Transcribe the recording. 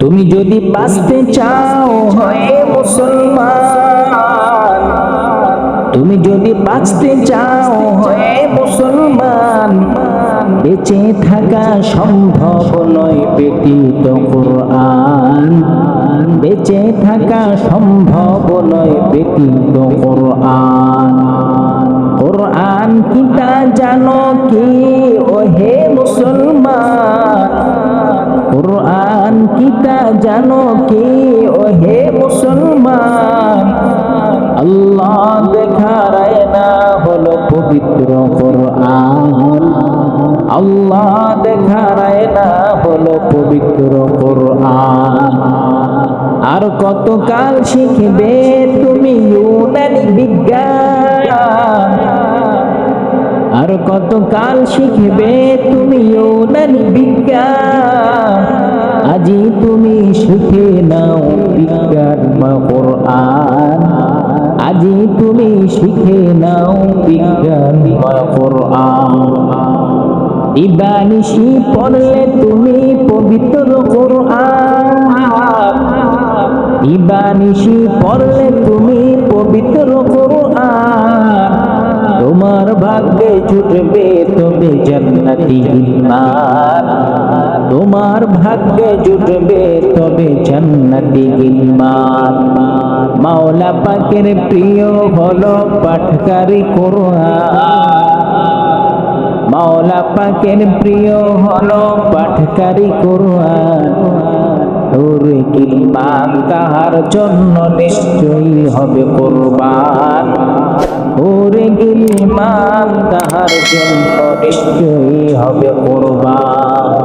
তুমি যদি বাঁচতে চাও হয়ে মুসলমান, তুমি যদি বাঁচতে চাও হয়ে মুসলমান, বেঁচে থাকা সম্ভব নয় ব্যতীত কোরআন, বেঁচে থাকা সম্ভব নয় ব্যতীত কোরআন। কোরআন কি তা জানো কি ওহে মুসলমান, কোরআন কি তা জানো কি ওহে মুসলমান, আল্লাহ দেখার আয়না হলো পবিত্র কোরআন, আল্লাহ দেখার আয়না হলো পবিত্র কোরআন। আর কতকাল শিখবে তুমি ইউনানি বিজ্ঞান, আর কতকাল শিখবে তুমি ইউনানি বিজ্ঞান, আজি তুমি শিখে নাও বিজ্ঞান বা কোরআন, আজি তুমি শিখে নাও বিজ্ঞান বা কোরআন। দিবানিশি পড়লে তুমি পবিত্র কোরআন, দিবানিশি পড়লে তুমি পবিত্র কোরআন, তোমার ভাগ্যে জুটবে তবে জান্নাতি গিলমান, তোমার ভাগ্যে জুটবে তবে জান্নাতি গিলমান। মাওলা পাকের প্রিয় হলো পাঠকারী কোরআন, মাওলা পাকের প্রিয় হলো পাঠকারী কোরআন, ওরে গিলমান তাহার জন্য নিশ্চয়ই হবে কোরবান, ওরে গিলমান তাহার জন্য নিশ্চয়ই হবে কোরবান।